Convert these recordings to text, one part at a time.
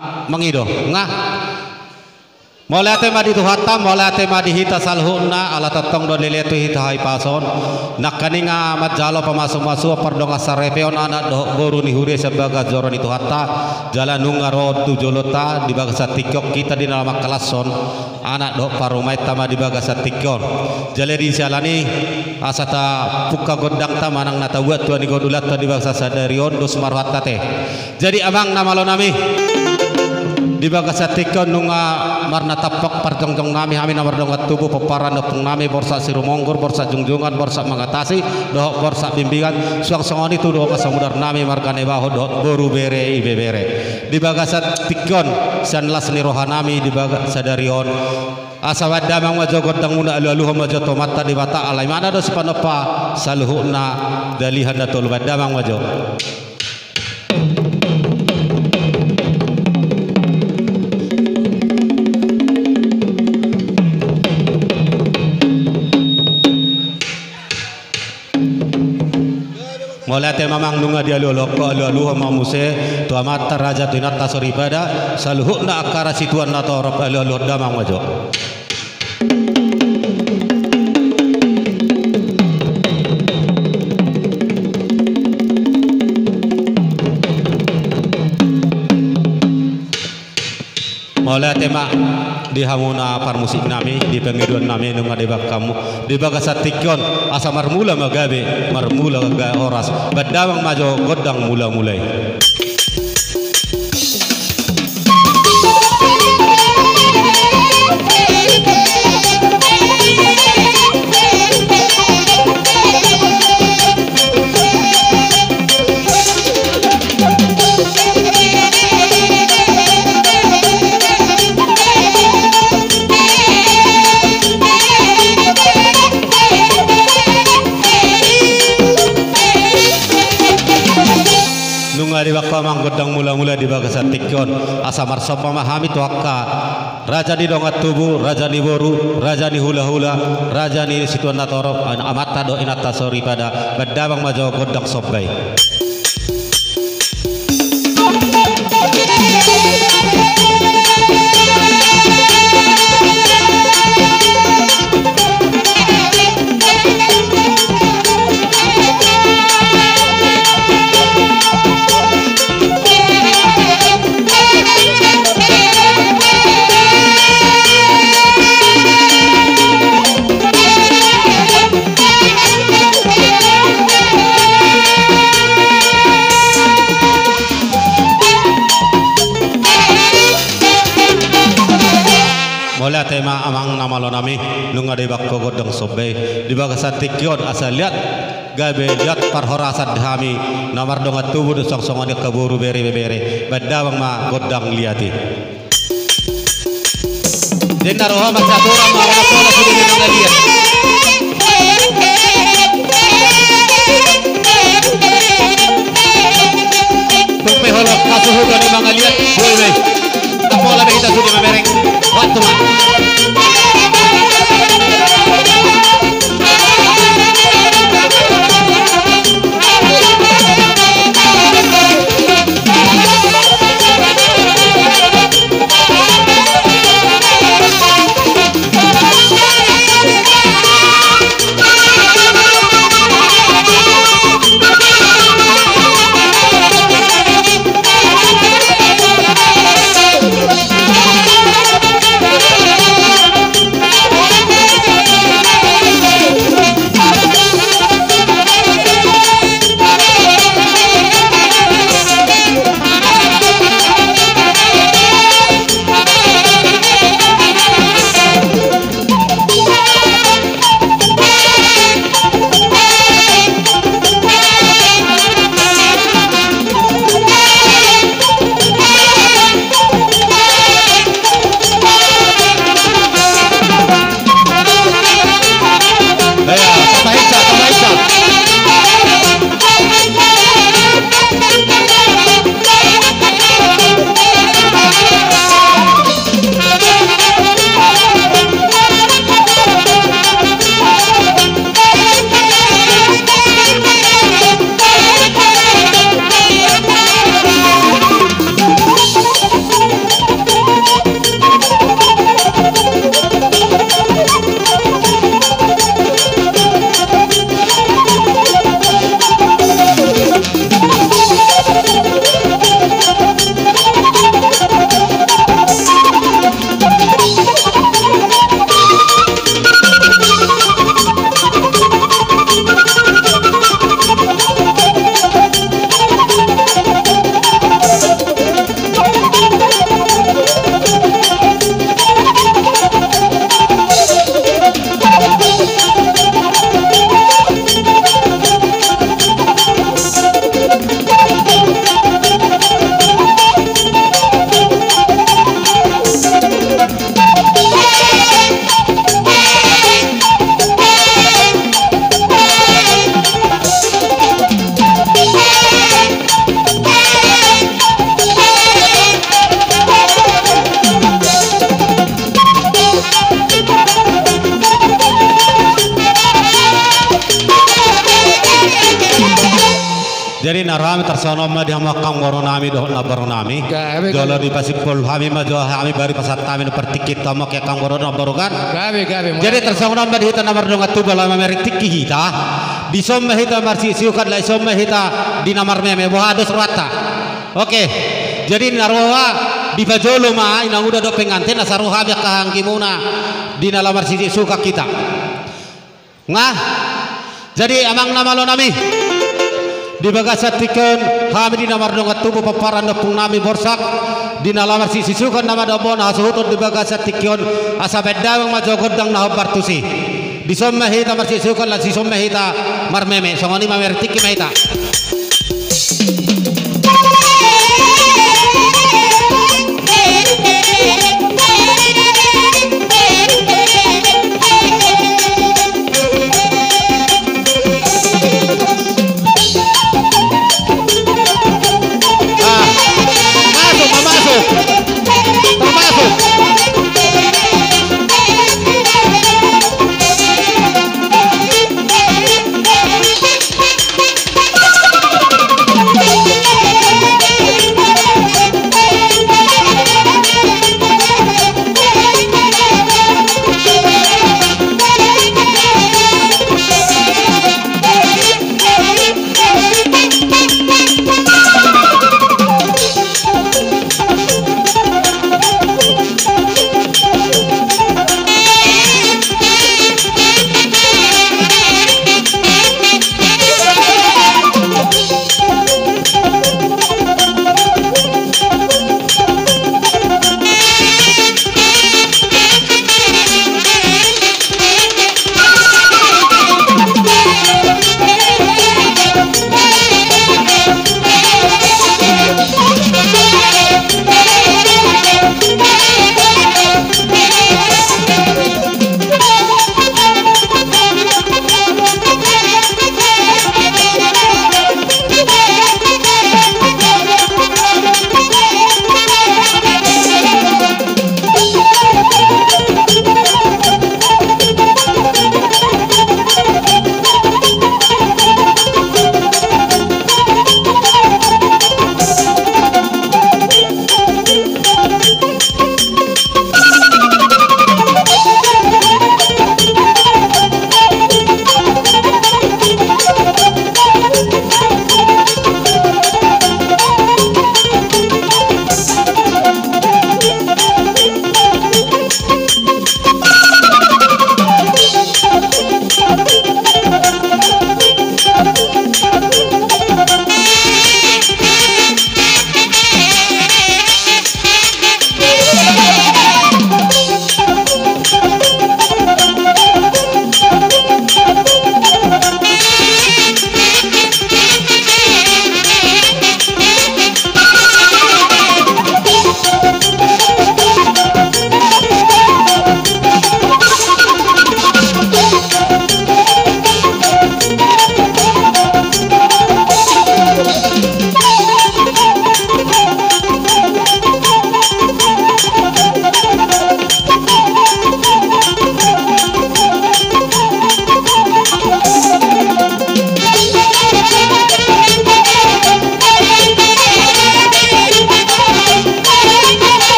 mangido nga mulai tema di tuhata mulai tema di hita salhuna ala tatong do leletu hita hai pason nakaninga amat jalo pamasuk-masuk pardonga sarepeon anak do boru ni hure sebagai joron itu hatta jalan nungaro tu jolota di bagasa tikok kita di dalam kelason anak do parumai tama di bagasa tikon jale di jalani asata puka godang ta manang nata buat tuan di godulat di bagasa sadarion dos marwata teh jadi abang nama lo nami di bagasa tikon nunga marna tapak parjongjong nami hami nomor dongat tubuh peparan dopung nami borsa sirumonggur borsa jungjungan borsa mengatasi doh borsa bimbingan suang songoni tu doh kasamudar nami margane baho doh boru bere ibe bere di bagasa tikon sanlas ni rohanami di bagasa darion asawad damang wajo godang muna alu majo tomata di bata alai mana do sipanopa saluhuna dalihan datul badamang wajo mulai tema mang nunga dia loloko alu mamuse tu amat raja tinat tasori pada saluhna akara situan nato rob alu damang wajo mulai tema di hamuna par musik nami di pengiduan nami nunga debak kamu di bagasa tikon asa marmula magabe marmula ga horas badawang majo godang mula mulai di waktu mang godang mula-mula di bagasa tikon asa marsopa mahami tuaka raja di dongat tubuh raja di boru raja di hula-hula raja di situan natoro amata do inata sori pada badabang majo godang sobai mulai tema amang nama lo nami nunga de bakko godong sobe di bagasa tikyon asa lihat gabe lihat parhorasat dhami nomor dongat tubuh do song-songone kaburu bere badawang ma godang liati denar roha masatura ma wala pola sudah nunga liat tumpe holo kasuhu do nunga liat boy pola be kita sudah memereng waktu mak Jadi narami tersonom di hamakang moronami doh na baronami. Jolo di pasipul kami majo kami bari pasat kami no pertikit tamo ke kang moron barukan. Jadi tersonom di hita namar dong atu bala mamerik tikki hita. Di somme hita marsi siukat lai somme hita di namar meme bohado surata. Oke. Jadi narwa di bajolo ma inang udah do pengantin asaruha biak kahang kimuna di nalamar sisi suka kita. Ngah. Jadi amang namalo nami. Di bagasatikan kami di namar dong tubuh paparan dapung nami borsak di nalamar sisi sukan nama dobon hasuhutun di bagasatikan asabedda yang majo godang nah bartusi di somme hita marsi sukan la si somme hita marmeme songoni mamertiki mahita.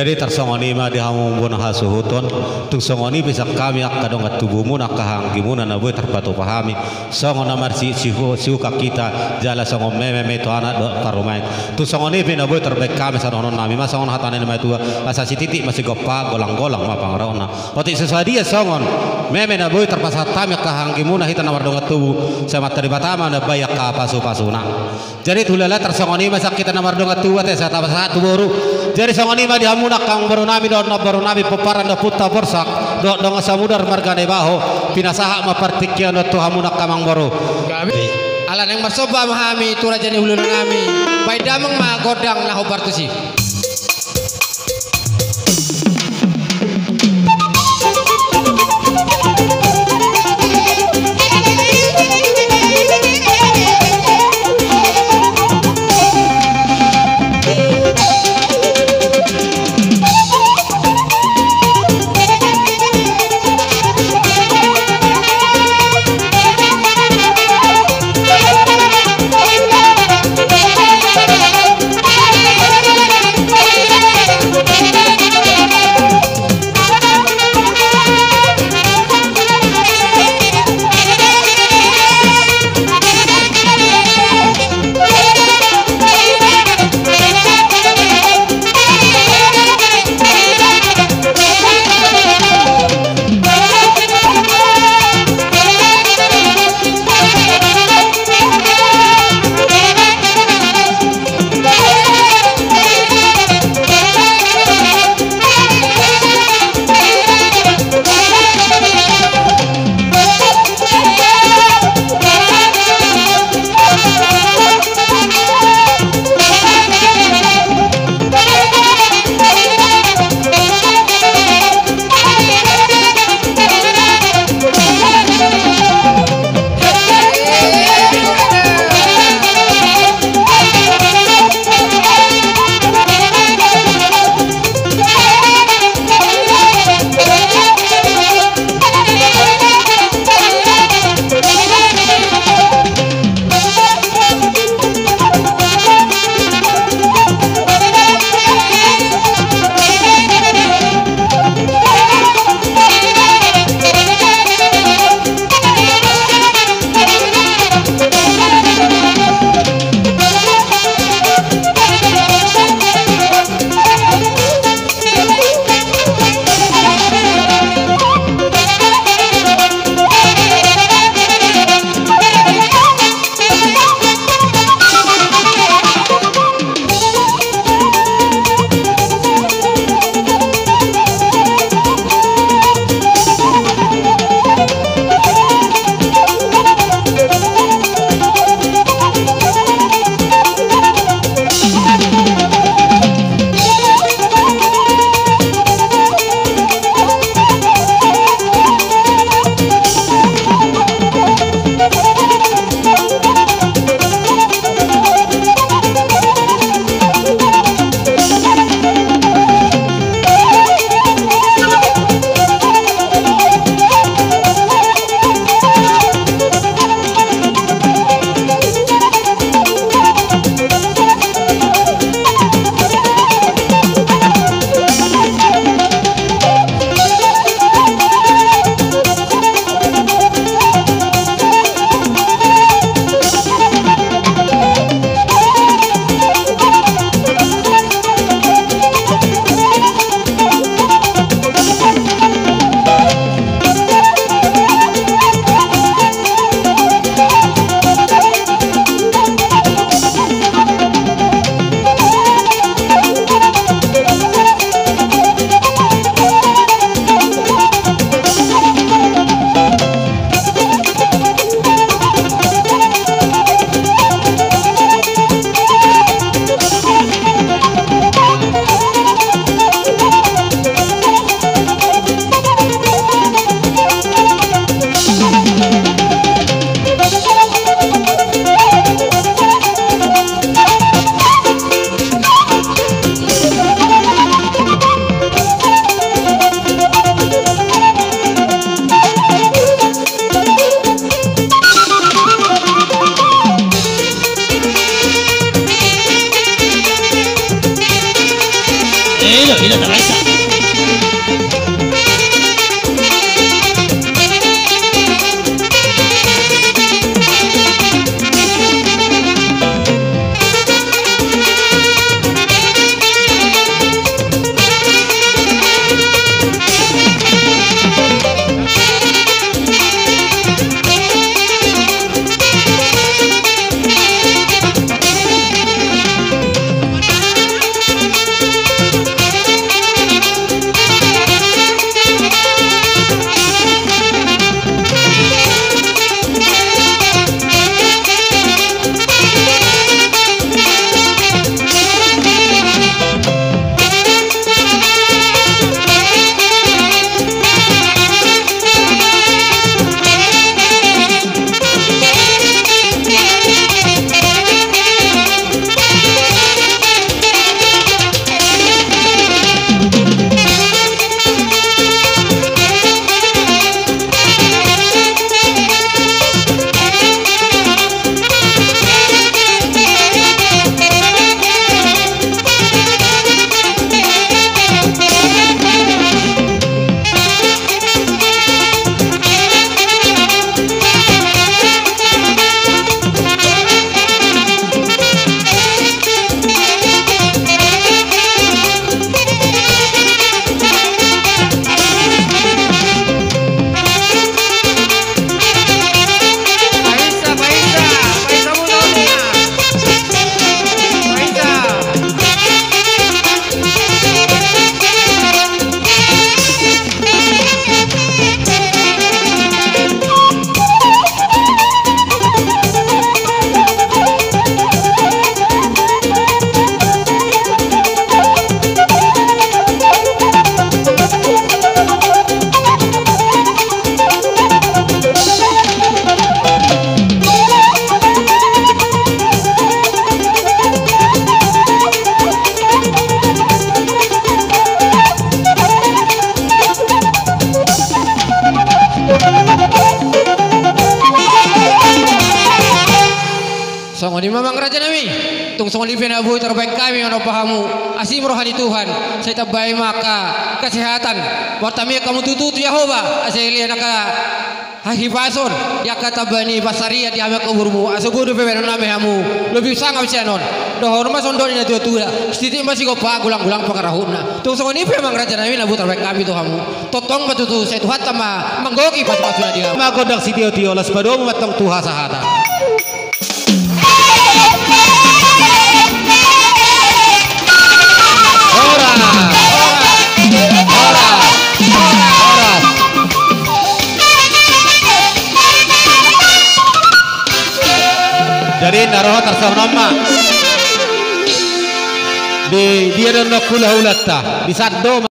Jadi tersongoni mah di hamu bona hasuhuton tung songoni bisa kami ak kadong at tubuhmu nak kahanggimu na naboy terpatu pahami songon namar sihu kita jala songon meme to anak do parumai tung songoni pin naboy terbaik kami sanonon nami mas songon hatane nama tua asa si titik masih gopa golang-golang mah pangraona oti sesuai dia songon meme naboy terpasat kami kahanggimu na hita namar dong at tubuh sama terbatama na bayak ka pasu-pasuna jadi tulala tersongoni masa kita namar dong at tua teh sata satu boru jadi songoni mah di munak kang baru nabi peparan do putta borsak do dong samudar margane baho pinasaha mapartikyan do hamunak kamang baru kami alan yang masoba mahami tu raja ni hulun nami bai damang ma godang na hobartusi songoni mamang raja nami tung songoni penabu terbaik kami ono pahamu asim rohani Tuhan saya tabai maka kesehatan pertama kamu tutup Yehova asli naka hibason ya kata bani basaria di amek umurmu asubudu pemen name hamu lebih sangat senon dohor mas ondoni na tua stiti masih go pa gulang-gulang pakarahuna tung songoni memang raja nami nabu terbaik kami tuh kamu totong batutu saya Tuhan tama manggoki pas-pasuna dia magodak si tio las padong matong tuha sahata jadi naroh tersah nama di dia dan kulah ulatta di satu